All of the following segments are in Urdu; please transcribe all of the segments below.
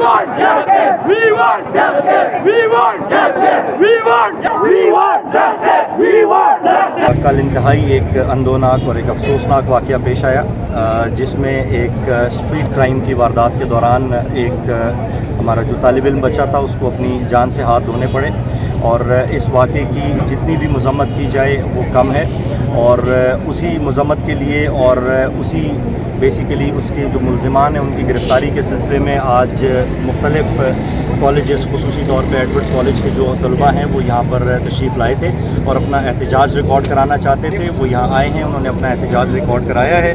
want justice. We want justice. We want justice. We want justice. We want justice. We want justice. کل انتہائی ایک اندوناک اور ایک افسوسناک واقعہ پیش آیا جس میں ایک اسٹریٹ کرائم کی واردات کے دوران ایک ہمارا جو طالب علم بچہ تھا اس کو اپنی جان سے ہاتھ دھونے پڑے، اور اس واقعے کی جتنی بھی مذمت کی جائے وہ کم ہے، اور اسی مذمت کے لیے اور اسی بیسیکلی اس کے جو ملزمان ہیں ان کی گرفتاری کے سلسلے میں آج مختلف کالجز، خصوصی طور پہ ایڈورڈز کالج کے جو طلباء ہیں وہ یہاں پر تشریف لائے تھے اور اپنا احتجاج ریکارڈ کرانا چاہتے تھے۔ وہ یہاں آئے ہیں، انہوں نے اپنا احتجاج ریکارڈ کرایا ہے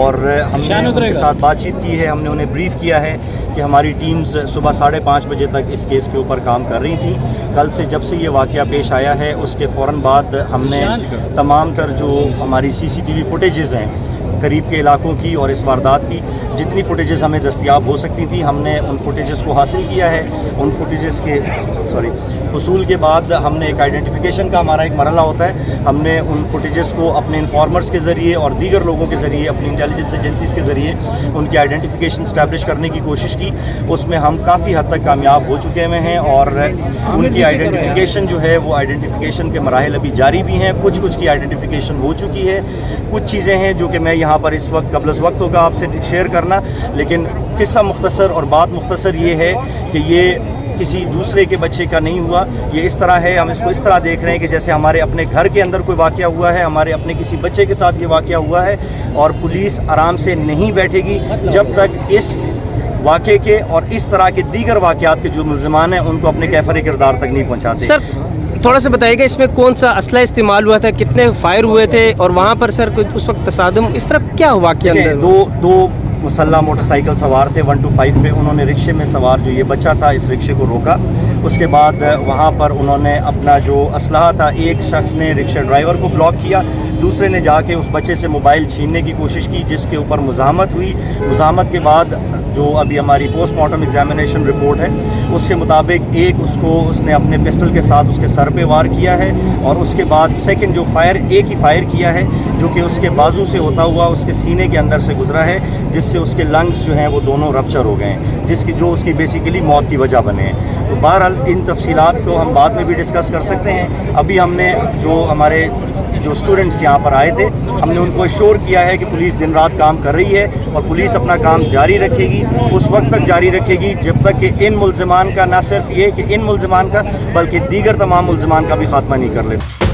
اور ہم نے ان کے ساتھ بات چیت کی ہے، ہم نے انہیں بریف کیا ہے کہ ہماری ٹیمز صبح 5:30 بجے تک اس کیس کے اوپر کام کر رہی تھیں۔ کل سے جب سے یہ واقعہ پیش آیا ہے اس کے فوراً بعد ہم نے تمام تر جو ہماری CCTV فوٹیجز ہیں قریب کے علاقوں کی اور اس واردات کی، جتنی فوٹیجز ہمیں دستیاب ہو سکتی تھیں ہم نے ان فوٹیجز کو حاصل کیا ہے۔ ان فوٹیجز کے حصول کے بعد ہم نے ایک آئیڈینٹیفیکیشن کا ہمارا ایک مرحلہ ہوتا ہے، ہم نے ان فوٹیجز کو اپنے انفارمرز کے ذریعے اور دیگر لوگوں کے ذریعے، اپنی انٹیلیجنس ایجنسیز کے ذریعے ان کی آئیڈینٹیفیکیشن اسٹیبلش کرنے کی کوشش کی۔ اس میں ہم کافی حد تک کامیاب ہو چکے ہوئے ہیں اور ان کی آئیڈینٹیفیکیشن جو ہے وہ آئیڈینٹیفیکیشن کے مراحل ابھی جاری بھی ہیں، کچھ کی آئیڈینٹیفیکیشن ہو چکی ہے، کچھ چیزیں ہیں جو کہ میں یہاں پر اس وقت قبل از وقت ہوگا آپ سے شیئر کرنا، لیکن قصہ مختصر اور بات مختصر یہ ہے کہ یہ کسی دوسرے کے بچے کا نہیں ہوا، یہ اس طرح ہے، ہم اس کو اس طرح دیکھ رہے ہیں کہ جیسے ہمارے اپنے گھر کے اندر کوئی واقعہ ہوا ہے، ہمارے اپنے کسی بچے کے ساتھ یہ واقعہ ہوا ہے، اور پولیس آرام سے نہیں بیٹھے گی جب تک اس واقعے کے اور اس طرح کے دیگر واقعات کے جو ملزمان ہیں ان کو اپنے کیفر کردار تک نہیں پہنچاتے۔ سر تھوڑا سا بتائیے گا اس میں کون سا اسلحہ استعمال ہوا تھا، کتنے فائر ہوئے تھے، اور وہاں پر سر اس وقت تصادم اس طرح کیا ہوا کہ دو مسلح موٹر سائیکل سوار تھے 125 پہ، انہوں نے رکشے میں سوار جو یہ بچہ تھا اس رکشے کو روکا، اس کے بعد وہاں پر انہوں نے اپنا جو اسلحہ تھا، ایک شخص نے رکشہ ڈرائیور کو بلاک کیا، دوسرے نے جا کے اس بچے سے موبائل چھیننے کی کوشش کی جس کے اوپر مزاحمت ہوئی۔ مزاحمت کے بعد جو ابھی ہماری پوسٹ مارٹم ایگزامینیشن رپورٹ ہے اس کے مطابق اس نے اپنے پسٹل کے ساتھ اس کے سر پہ وار کیا ہے، اور اس کے بعد سیکنڈ جو فائر ایک ہی فائر کیا ہے جو کہ اس کے بازو سے ہوتا ہوا اس کے سینے کے اندر سے گزرا ہے، جس سے اس کے لنگز جو ہیں وہ دونوں رپچر ہو گئے ہیں، جو اس کی بیسیکلی موت کی وجہ بنے ہیں۔ تو بہرحال ان تفصیلات کو ہم بعد میں بھی ڈسکس کر سکتے ہیں۔ ابھی ہم نے جو ہمارے اسٹوڈنٹس یہاں پر آئے تھے ہم نے ان کو ایشور کیا ہے کہ پولیس دن رات کام کر رہی ہے اور پولیس اپنا کام جاری رکھے گی، اس وقت تک جاری رکھے گی جب تک کہ ان ملزمان کا، نہ صرف یہ کہ ان ملزمان کا بلکہ دیگر تمام ملزمان کا بھی خاتمہ نہیں کر لیتے۔